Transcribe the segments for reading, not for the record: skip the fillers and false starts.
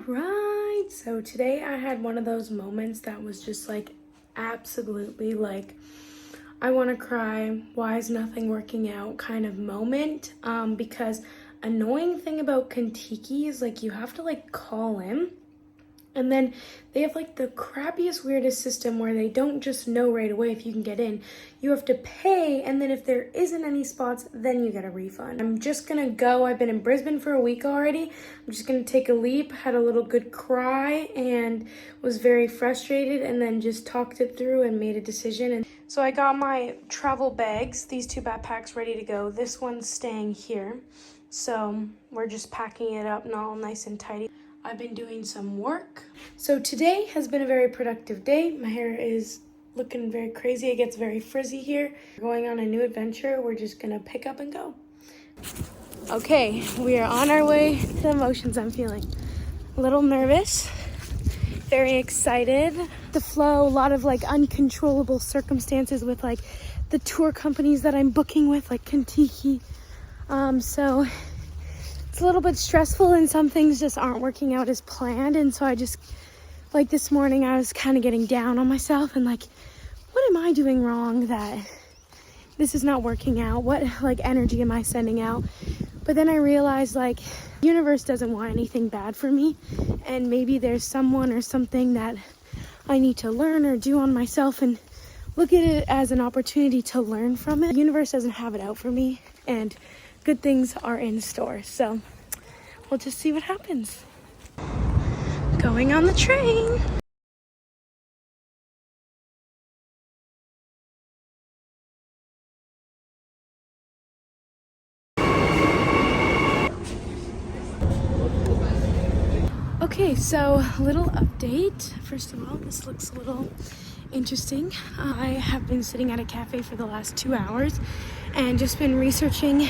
Alright, so today I had one of those moments that was just like absolutely like I want to cry, why is nothing working out kind of moment, because annoying thing about Kentucky is like you have to like call in. And then they have like the crappiest, weirdest system where they don't just know right away if you can get in. You have to pay, and then if there isn't any spots, then you get a refund. I'm just gonna go. I've been in Brisbane for a week already. I'm just gonna take a leap, had a little good cry, and was very frustrated, and then just talked it through and made a decision. And so I got my travel bags, these two backpacks ready to go. This one's staying here. So we're just packing it up and all nice and tidy. I've been doing some work. So today has been a very productive day. My hair is looking very crazy. It gets very frizzy here. We're going on a new adventure. We're just gonna pick up and go. Okay, we are on our way. The emotions I'm feeling. A little nervous, very excited. The flow, a lot of like uncontrollable circumstances with like the tour companies that I'm booking with, like Kentucky. So it's a little bit stressful and some things just aren't working out as planned. And so I just, like this morning, I was kind of getting down on myself and like, what am I doing wrong that this is not working out? What like energy am I sending out? But then I realized like the universe doesn't want anything bad for me. And maybe there's someone or something that I need to learn or do on myself and look at it as an opportunity to learn from it. The universe doesn't have it out for me, and good things are in store, so we'll just see what happens. Going on the train. Okay, so little update. First of all, this looks a little interesting. I have been sitting at a cafe for the last 2 hours and just been researching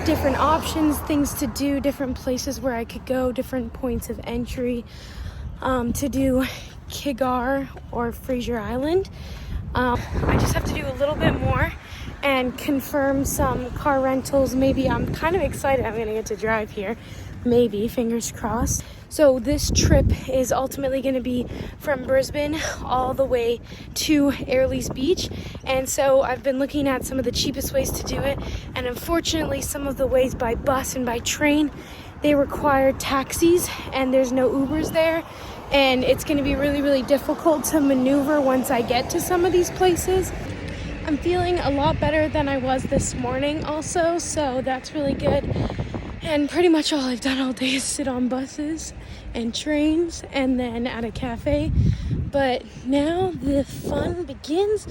different options, things to do, different places where I could go, different points of entry to do Kgari or Fraser Island. I just have to do a little bit more and confirm some car rentals. Maybe I'm kind of excited I'm gonna get to drive here. Maybe, fingers crossed. So this trip is ultimately going to be from Brisbane all the way to Airlies Beach. And so I've been looking at some of the cheapest ways to do it. And unfortunately, some of the ways by bus and by train, they require taxis and there's no Ubers there. And it's going to be really, really difficult to maneuver once I get to some of these places. I'm feeling a lot better than I was this morning also, so that's really good. And pretty much all I've done all day is sit on buses and trains and then at a cafe. But now the fun begins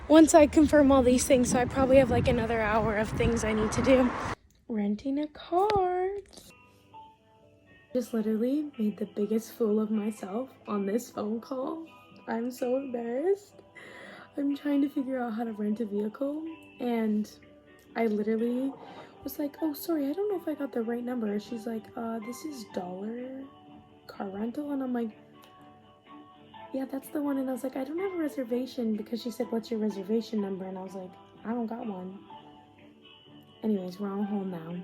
once I confirm all these things. So I probably have like another hour of things I need to do. Renting a car. Just literally made the biggest fool of myself on this phone call. I'm so embarrassed. I'm trying to figure out how to rent a vehicle and I literally was like, oh sorry, I don't know if I got the right number. She's like, this is dollar car rental, and I'm like, yeah, that's the one. And I was like, I don't have a reservation, because she said, what's your reservation number? And I was like, I don't got one. Anyways, we're on hold now.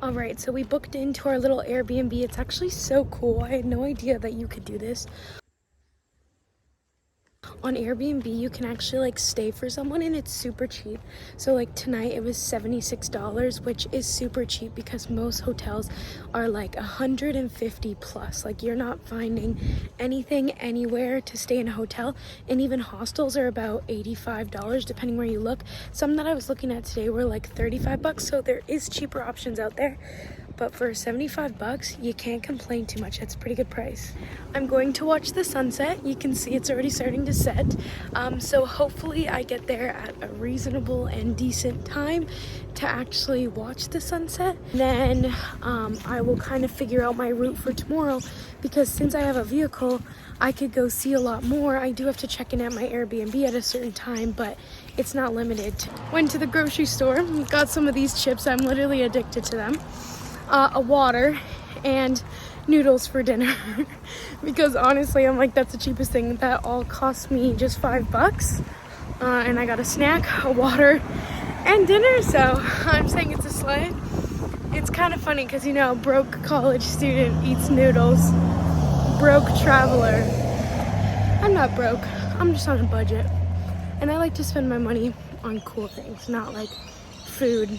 All right, so we booked into our little Airbnb. It's actually so cool. I had no idea that you could do this. On Airbnb, you can actually like stay for someone and it's super cheap. So like tonight it was $76, which is super cheap because most hotels are like 150 plus. Like you're not finding anything anywhere to stay in a hotel, and even hostels are about $85 depending where you look. Some that I was looking at today were like $35, so there is cheaper options out there. But for $75, you can't complain too much. That's a pretty good price. I'm going to watch the sunset. You can see it's already starting to set. So hopefully I get there at a reasonable and decent time to actually watch the sunset. Then I will kind of figure out my route for tomorrow, because since I have a vehicle, I could go see a lot more. I do have to check in at my Airbnb at a certain time, but it's not limited. Went to the grocery store, got some of these chips. I'm literally addicted to them. A water and noodles for dinner because honestly I'm like, that's the cheapest thing. That all cost me just $5, and I got a snack, a water, and dinner. So I'm saying it's a slay. It's kind of funny because, you know, a broke college student eats noodles. broke traveler. I'm not broke. I'm just on a budget. And I like to spend my money on cool things, not like food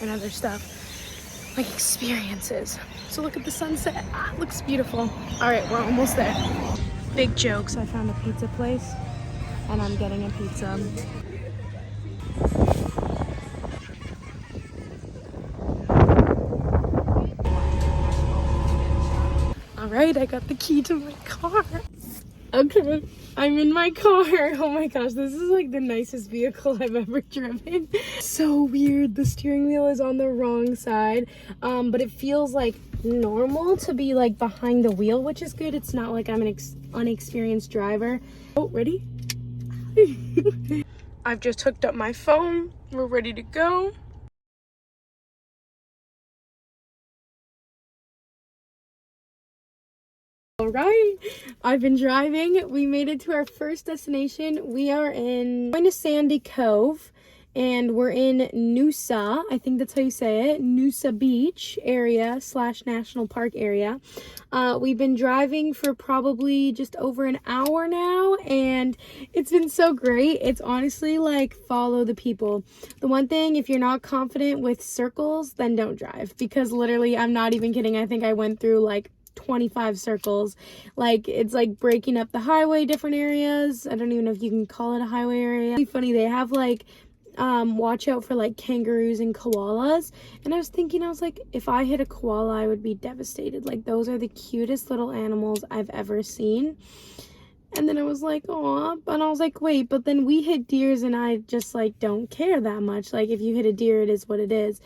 and other stuff, like experiences. So look at the sunset. Ah, it looks beautiful. All right, we're almost there. Big jokes. I found a pizza place and I'm getting a pizza. All right, I got the key to my car. Okay, I'm in my car. Oh my gosh, this is like the nicest vehicle I've ever driven. So weird, the steering wheel is on the wrong side, but it feels like normal to be like behind the wheel, which is good. It's not like I'm an unexperienced driver. Oh, ready? I've just hooked up my phone. We're ready to go. All right, I've been driving. We made it to our first destination. We are going to Sandy Cove, and we're in Noosa. I think that's how you say it. Noosa Beach area / national park area. We've been driving for probably just over an hour now, and it's been so great. It's honestly like follow the people. The one thing, if you're not confident with circles, then don't drive, because literally, I'm not even kidding. I think I went through like 25 circles. Like, it's like breaking up the highway, different areas. I don't even know if you can call it a highway area. It's really funny, they have like watch out for like kangaroos and koalas, and I was thinking, I was like, if I hit a koala, I would be devastated. Like, those are the cutest little animals I've ever seen. And then I was like, oh, and I was like, wait, but then we hit deers, and I just like don't care that much. Like, if you hit a deer, it is what it is.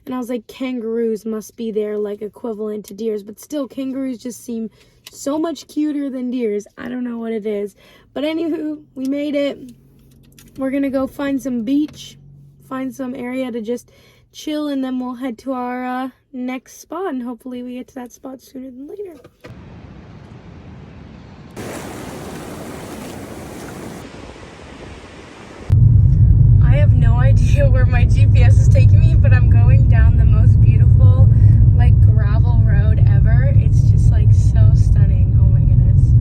And I was like, kangaroos must be their like equivalent to deers, but still, kangaroos just seem so much cuter than deers. I don't know what it is, but anywho, we made it. We're gonna go find some beach, find some area to just chill, and then we'll head to our next spot, and hopefully we get to that spot sooner than later. I have no idea where my GPS is taking me, but I'm going down the most beautiful like gravel road ever. It's just like so stunning. Oh my goodness.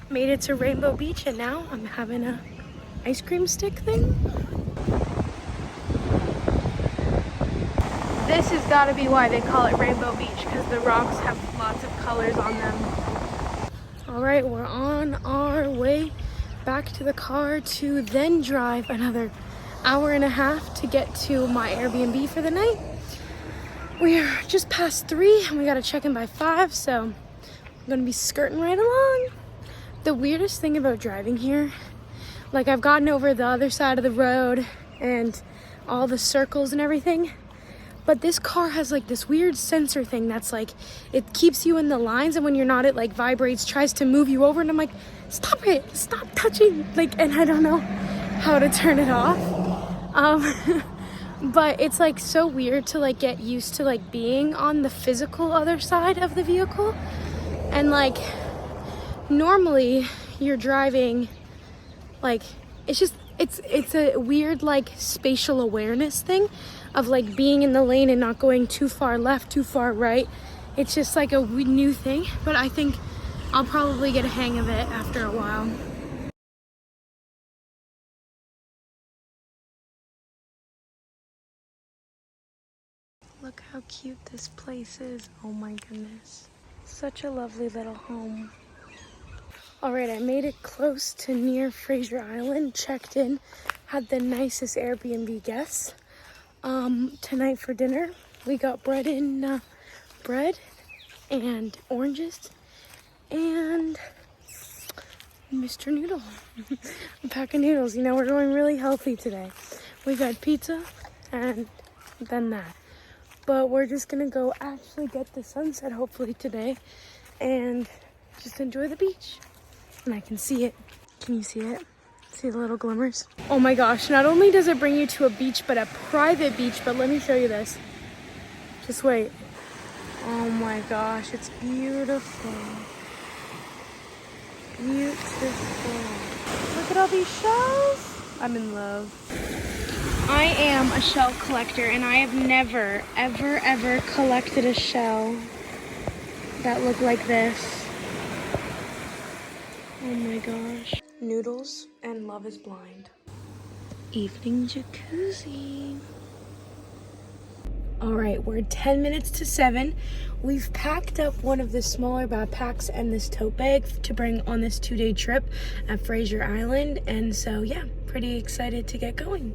Made it to Rainbow Beach, and now I'm having a ice cream stick thing. This has got to be why they call it Rainbow Beach, because the rocks have lots of colors on them. All right, we're on our way back to the car to then drive another hour and a half to get to my Airbnb for the night. We're just past 3 and we got to check in by 5, so I'm going to be skirting right along. The weirdest thing about driving here, like, I've gotten over the other side of the road and all the circles and everything, but this car has like this weird sensor thing that's like, it keeps you in the lines, and when you're not, it like vibrates, tries to move you over, and I'm like, stop it, stop touching, like, and I don't know how to turn it off. But it's like so weird to like get used to like being on the physical other side of the vehicle. And like, normally you're driving, like, it's just, it's a weird like spatial awareness thing of like being in the lane and not going too far left, too far right. It's just like a new thing, but I think I'll probably get a hang of it after a while. Look how cute this place is. Oh my goodness. Such a lovely little home. All right, I made it close to near Fraser Island, checked in, had the nicest Airbnb guests. Tonight for dinner, we got bread and oranges and Mr. Noodle. A pack of noodles. You know, we're going really healthy today. We got pizza and then that. But we're just gonna go actually get the sunset hopefully today and just enjoy the beach. And I can see it. Can you see it? See the little glimmers? Oh my gosh, not only does it bring you to a beach, but a private beach, but let me show you this. Just wait. Oh my gosh, it's beautiful. Beautiful. Look at all these shells. I'm in love. I am a shell collector and I have never, ever collected a shell that looked like this. Oh my gosh. Noodles and Love is Blind. Evening jacuzzi. All right, we're 10 minutes to 7. We've packed up one of the smaller backpacks and this tote bag to bring on this 2-day trip at Fraser Island. And so, yeah, pretty excited to get going.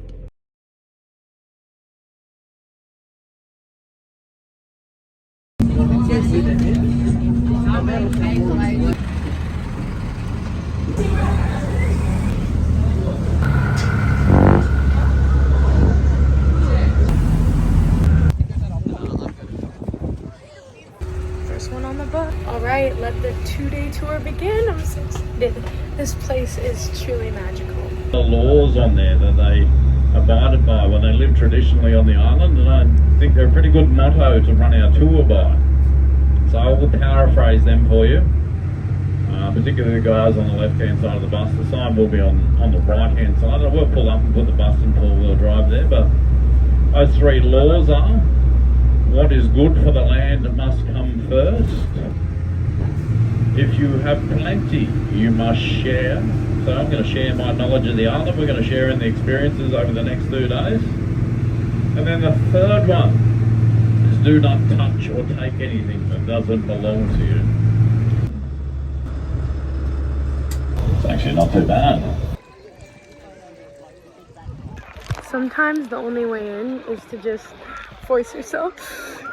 First one on the bus. All right, let the 2-day tour begin. I'm so excited. This place is truly magical. The laws on there that they abided by when they lived traditionally on the island, and I think they're a pretty good motto to run our tour by. So I will paraphrase them for you, particularly the guys on the left-hand side of the bus. The sign will be on the right-hand side. I will pull up and put the bus in four-wheel drive there, but those 3 laws are: what is good for the land must come first. If you have plenty, you must share. So I'm going to share my knowledge of the island. We're going to share in the experiences over the next 2 days. And then the third one is do not touch or take anything that doesn't belong to you. It's actually not too bad. Sometimes the only way in is to just force yourself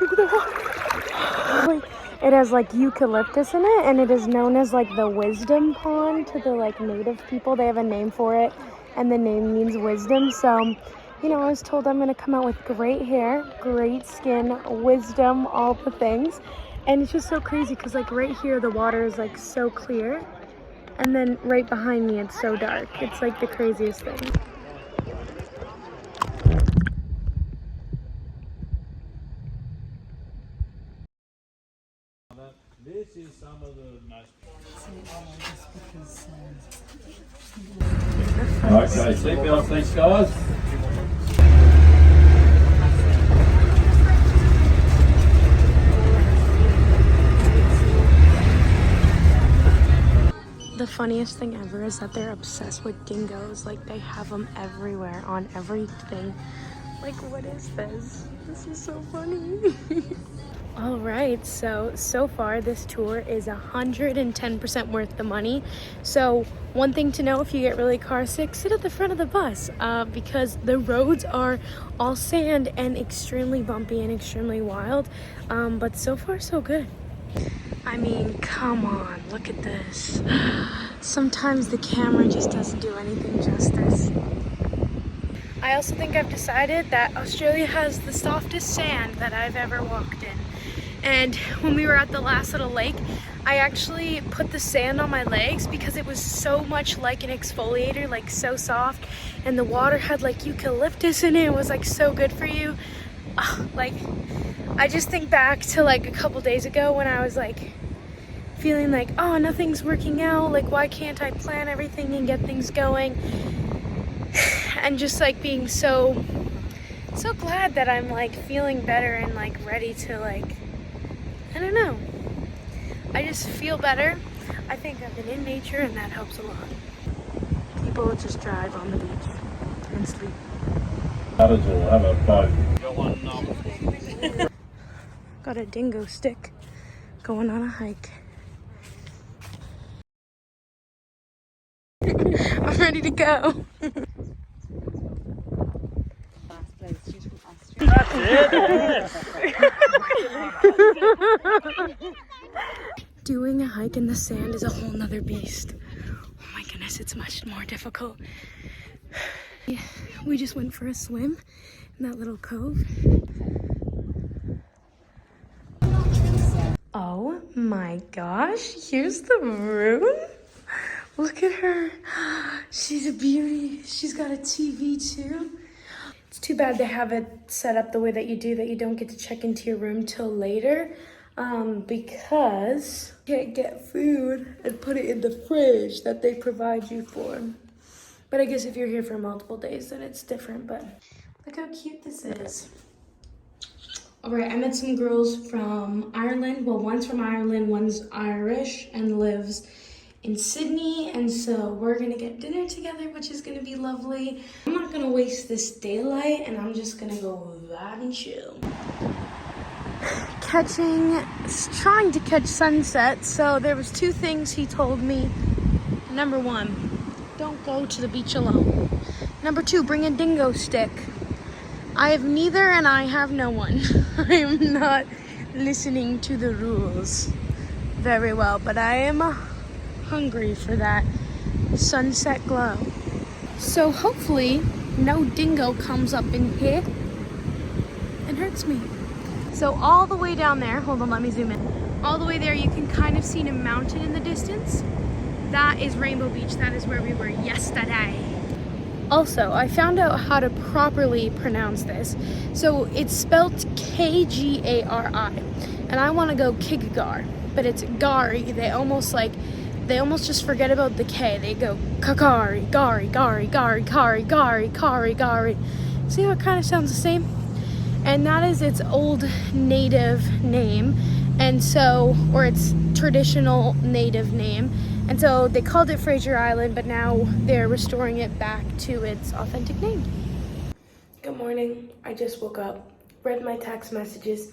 into the water. It has like eucalyptus in it, and it is known as like the wisdom pond to the like native people. They have a name for it, and the name means wisdom. So, you know, I was told I'm gonna come out with great hair, great skin, wisdom, all the things. And it's just so crazy because like right here the water is like so clear, and then right behind me it's so dark. It's like the craziest thing. This is some of the most... Okay, seatbelts, thanks guys. The funniest thing ever is that they're obsessed with dingoes. Like, they have them everywhere, on everything. Like, what is this? This is so funny. All right, so far this tour is 110% worth the money. So one thing to know, if you get really car sick, sit at the front of the bus because the roads are all sand and extremely bumpy and extremely wild. But so far so good. I mean, come on, look at this. Sometimes the camera just doesn't do anything justice. I also think I've decided that Australia has the softest sand that I've ever walked in. And when we were at the last little lake, I actually put the sand on my legs because it was so much like an exfoliator, like so soft. And the water had like eucalyptus in it. It was like so good for you. Like, I just think back to like a couple days ago when I was like feeling like, oh, nothing's working out. Like, why can't I plan everything and get things going? And just like being so glad that I'm like feeling better and like ready to like, I don't know. I just feel better. I think I've been in nature and that helps a lot. People just drive on the beach and sleep. Others will have a boat. Got a dingo stick going on a hike. I'm ready to go. That's it. Doing a hike in the sand is a whole nother beast. Oh my goodness, it's much more difficult. We just went for a swim in that little cove. Oh my gosh, here's the room. Look at her. She's a beauty. She's got a TV too. It's too bad they have it set up the way that you don't get to check into your room till later, because you can't get food and put it in the fridge that they provide you for. But I guess if you're here for multiple days, then it's different. But Look how cute this is. All right, I met some girls from Ireland. Well, one's from Ireland, one's Irish, and lives in Sydney. And so we're gonna get dinner together, which is gonna be lovely. I'm not gonna waste this daylight, and I'm just gonna go vibe and chill. Trying to catch sunset. So there was 2 things he told me. Number 1, don't go to the beach alone. Number 2, bring a dingo stick. I have neither and I have no one. I am not listening to the rules very well, but I am hungry for that sunset glow. So hopefully no dingo comes up in here and hurts me. So all the way down there, hold on, let me zoom in. All the way there, you can kind of see a mountain in the distance. That is Rainbow Beach. That is where we were yesterday. Also, I found out how to properly pronounce this. So it's spelled Kgari, and I want to go Kgari, but it's Kgari. They almost just forget about the K. They go Kgari, Kgari, Kgari, Kgari, Kgari, Kgari, Kgari, Kgari. See how it kind of sounds the same? And that is its old native name, and so, or its traditional native name. And so they called it Fraser Island, but now they're restoring it back to its authentic name. Good morning. I just woke up, read my text messages,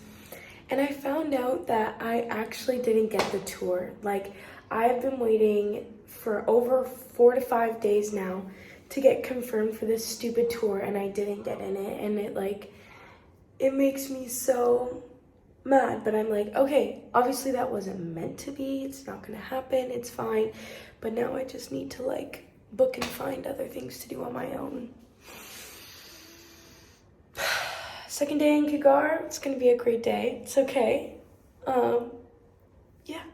and I found out that I actually didn't get the tour. Like, I've been waiting for over 4 to 5 days now to get confirmed for this stupid tour, and I didn't get in it, and it makes me so mad. But I'm like, okay, obviously that wasn't meant to be. It's not gonna happen. It's fine. But now I just need to like book and find other things to do on my own. Second day in Kgari. It's gonna be a great day. It's okay. Yeah.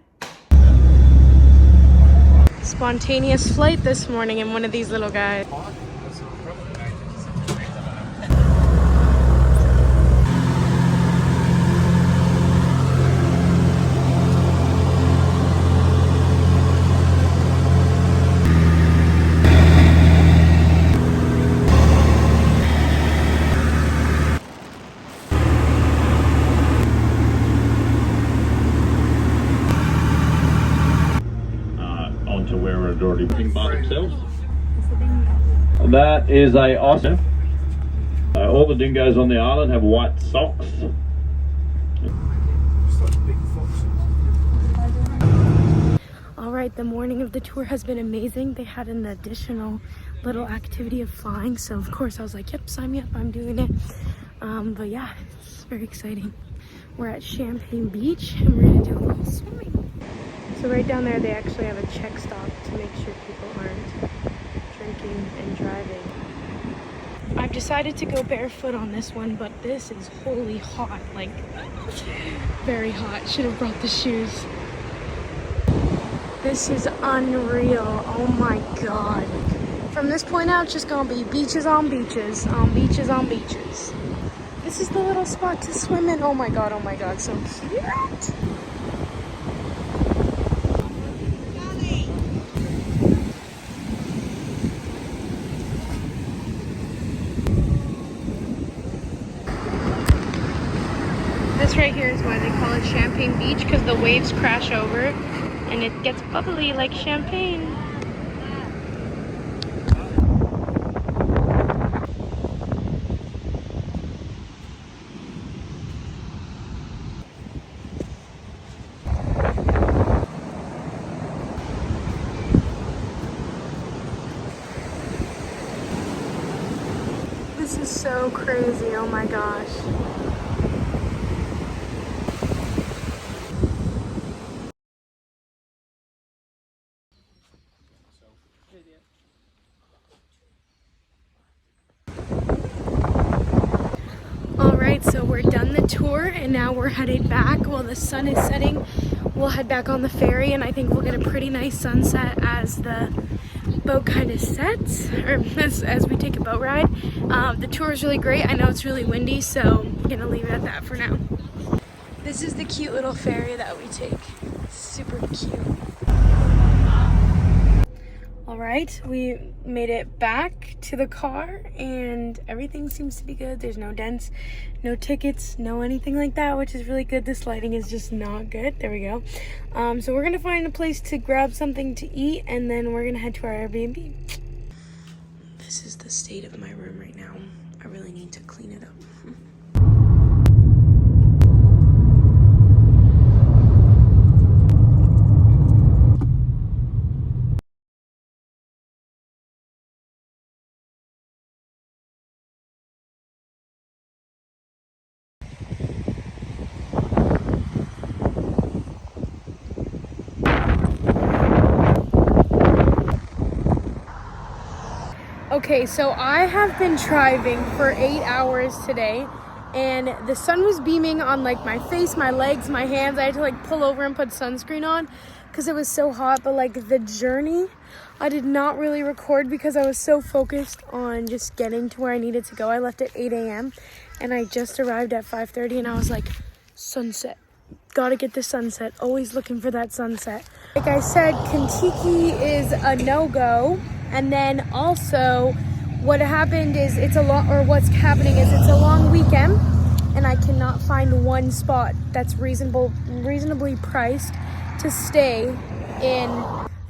Spontaneous flight this morning in one of these little guys. Already by themselves. That is a otter. All the dingoes on the island have white socks. All right, the morning of the tour has been amazing. They had an additional little activity of flying, so of course I was like, yep, sign me up, I'm doing it. But yeah, it's very exciting. We're at Champagne Beach and we're gonna do a little swimming. So right down there, they actually have a check stop to make sure people aren't drinking and driving. I've decided to go barefoot on this one, but this is wholly hot, like very hot. Should have brought the shoes. This is unreal, oh my God. From this point out, it's just gonna be beaches on beaches, on beaches on beaches. This is the little spot to swim in, oh my God, so cute. This right here is why they call it Champagne Beach, because the waves crash over and it gets bubbly like champagne. This is so crazy, oh my gosh. Alright, so we're done the tour and now we're headed back. While the sun is setting, we'll head back on the ferry, and I think we'll get a pretty nice sunset as the boat kind of sets, or as we take a boat ride. The tour is really great. I know it's really windy, so I'm gonna leave it at that for now. This is the cute little ferry that we take. It's super cute. All right, we made it back to the car and everything seems to be good. There's no dents, no tickets, no anything like that, which is really good. This lighting is just not good. There we go. So we're gonna find a place to grab something to eat and then we're gonna head to our Airbnb. This is the state of my room right now. I really need to clean it up. Okay, so I have been driving for 8 hours today and the sun was beaming on like my face, my legs, my hands. I had to like pull over and put sunscreen on because it was so hot, but like the journey, I did not really record because I was so focused on just getting to where I needed to go. I left at 8 a.m. and I just arrived at 5:30 and I was like, sunset. Gotta get the sunset. Always looking for that sunset. Like I said, Kentucky is a no-go. And then also what happened is what's happening is it's a long weekend and I cannot find one spot that's reasonably priced to stay in.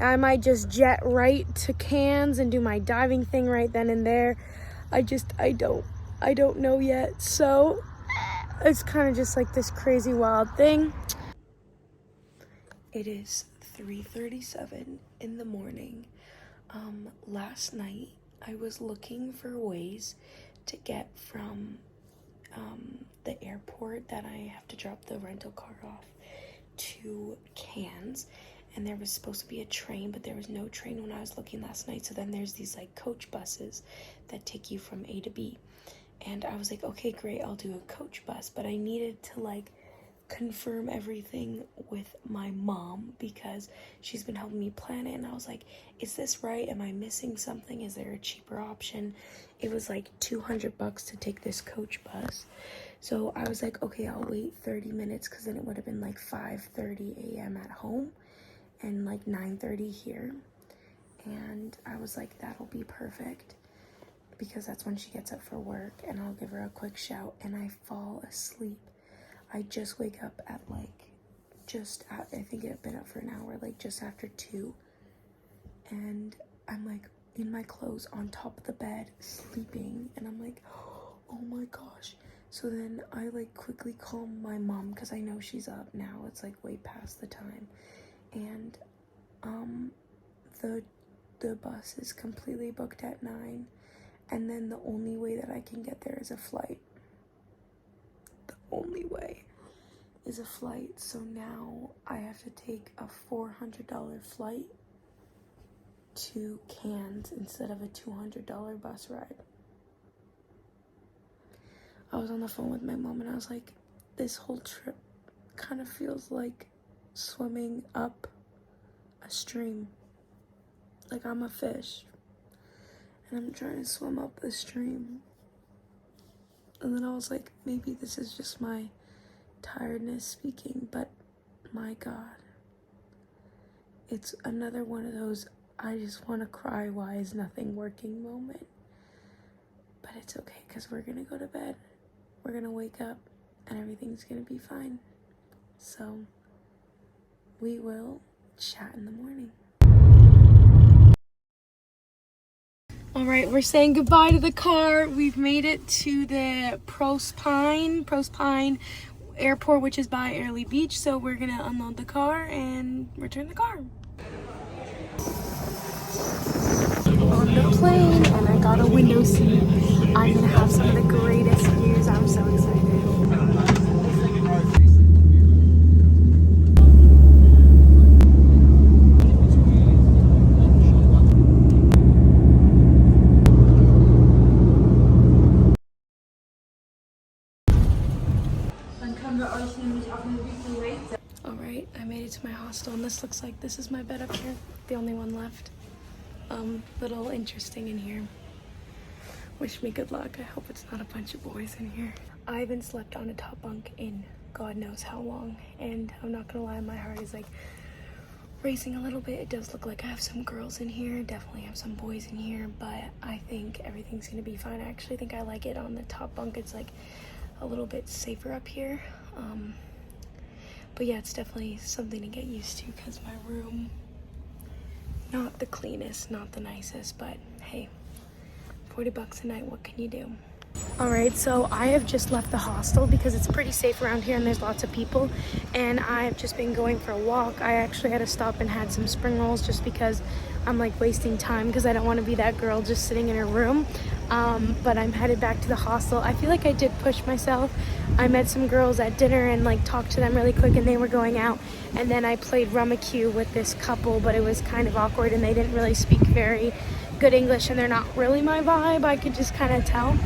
I might just jet right to Cairns and do my diving thing right then and there. I don't know yet. So it's kind of just like this crazy wild thing. It is 3:37 in the morning. Last night I was looking for ways to get from the airport that I have to drop the rental car off to Cairns, and there was supposed to be a train, but there was no train when I was looking last night. So then there's these like coach buses that take you from A to B, and I was like, okay, great, I'll do a coach bus, but I needed to like confirm everything with my mom because she's been helping me plan it, and I was like, is this right? Am I missing something? Is there a cheaper option? It was like $200 to take this coach bus. So I was like, okay, I'll wait 30 minutes because then it would have been like 5:30 a.m. at home and like 9:30 here. And I was like, that'll be perfect because that's when she gets up for work, and I'll give her a quick shout and I fall asleep. I just wake up at like I think I've been up for an hour, like just after 2, and I'm like in my clothes on top of the bed sleeping, and I'm like, oh my gosh. So then I like quickly call my mom because I know she's up now. It's like way past the time, and the bus is completely booked at 9, and then the only way that I can get there is a flight. Only way is a flight. So now I have to take a $400 flight to Cairns instead of a $200 bus ride. I was on the phone with my mom and I was like, this whole trip kind of feels like swimming up a stream. Like I'm a fish and I'm trying to swim up the stream. And then I was like, maybe this is just my tiredness speaking, but my God, it's another one of those I just want to cry, why is nothing working moment. But it's okay because we're going to go to bed. We're going to wake up and everything's going to be fine. So we will chat in the morning. All right, we're saying goodbye to the car. We've made it to the Brisbane airport, which is by Hervey Beach. So we're gonna unload the car and return the car. On the plane, and I got a window seat. I'm gonna have some of the greatest views. I'm so excited. Alright, I made it to my hostel and this looks like this is my bed up here. The only one left. Little interesting in here. Wish me good luck. I hope it's not a bunch of boys in here. I haven't slept on a top bunk in God knows how long, and I'm not gonna lie, my heart is like racing a little bit. It does look like I have some girls in here, definitely have some boys in here, but I think everything's gonna be fine. I actually think I like it on the top bunk. It's like a little bit safer up here. But yeah, it's definitely something to get used to because my room, not the cleanest, not the nicest, but hey, 40 bucks a night, what can you do? All right, so I have just left the hostel because it's pretty safe around here and there's lots of people, and I've just been going for a walk. I actually had to stop and had some spring rolls just because I'm like wasting time because I don't want to be that girl just sitting in her room. But I'm headed back to the hostel. I feel like I did push myself. I met some girls at dinner and like talked to them really quick and they were going out, and then I played Rummikub with this couple, but it was kind of awkward and they didn't really speak very good English and they're not really my vibe. I could just kind of tell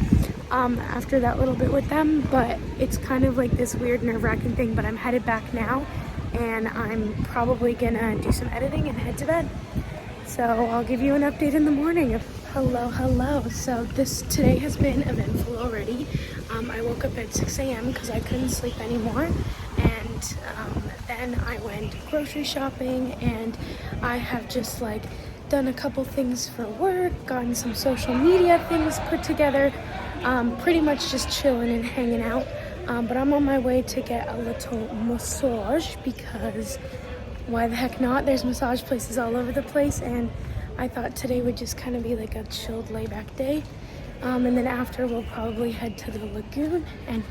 after that little bit with them, but it's kind of like this weird nerve-wracking thing. But I'm headed back now and I'm probably gonna do some editing and head to bed. So I'll give you an update in the morning. Hello. So today has been eventful already. I woke up at 6 a.m. because I couldn't sleep anymore, and then I went grocery shopping, and I have just like done a couple things for work, gotten some social media things put together, pretty much just chilling and hanging out. But I'm on my way to get a little massage because why the heck not? There's massage places all over the place, and I thought today would just kind of be like a chilled layback day. And then after we'll probably head to the lagoon and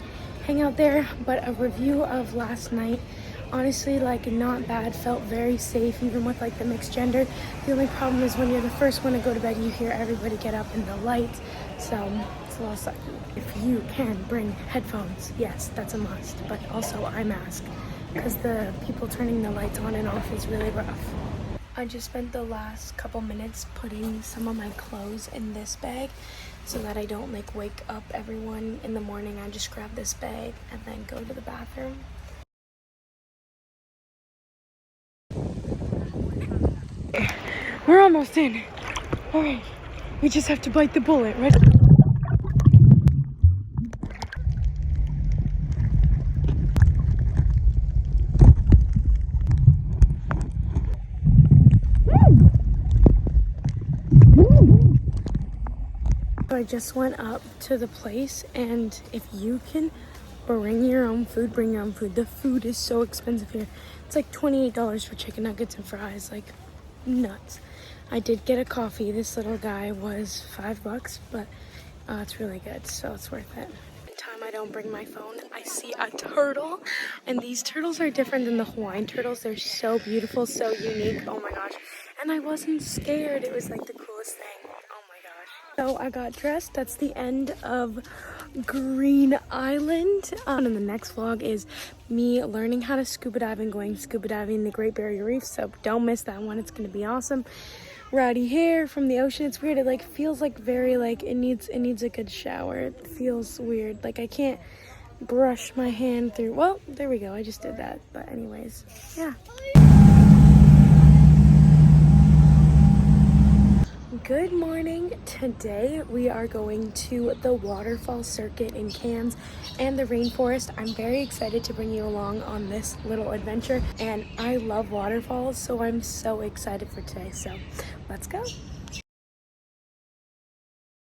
hang out there. But a review of last night, honestly, like not bad, felt very safe even with like the mixed gender. The only problem is when you're the first one to go to bed, you hear everybody get up in the lights, so it's a little sucky. If you can bring headphones, yes, that's a must, but also eye mask because the people turning the lights on and off is really rough. I just spent the last couple minutes putting some of my clothes in this bag so that I don't like wake up everyone in the morning. I just grab this bag and then go to the bathroom. We're almost in. All right, we just have to bite the bullet, right? I just went up to the place, and if you can bring your own food, bring your own food. The food is so expensive here. It's like $28 for chicken nuggets and fries, like nuts. I did get a coffee. This little guy was $5, but it's really good, so it's worth it. Every time I don't bring my phone, I see a turtle, and these turtles are different than the Hawaiian turtles. They're so beautiful, so unique. Oh my gosh. And I wasn't scared. It was like the coolest thing. So I got dressed. That's the end of Kgari Island. And the next vlog is me learning how to scuba dive and going scuba diving in the Great Barrier Reef. So don't miss that one. It's going to be awesome. Rowdy hair from the ocean. It's weird. It like feels like very like it needs a good shower. It feels weird. Like I can't brush my hand through. Well, there we go. I just did that. But anyways, yeah. Good morning. Today we are going to the waterfall circuit in Cairns and the rainforest. I'm very excited to bring you along on this little adventure, and I love waterfalls, so I'm so excited for today. So let's go.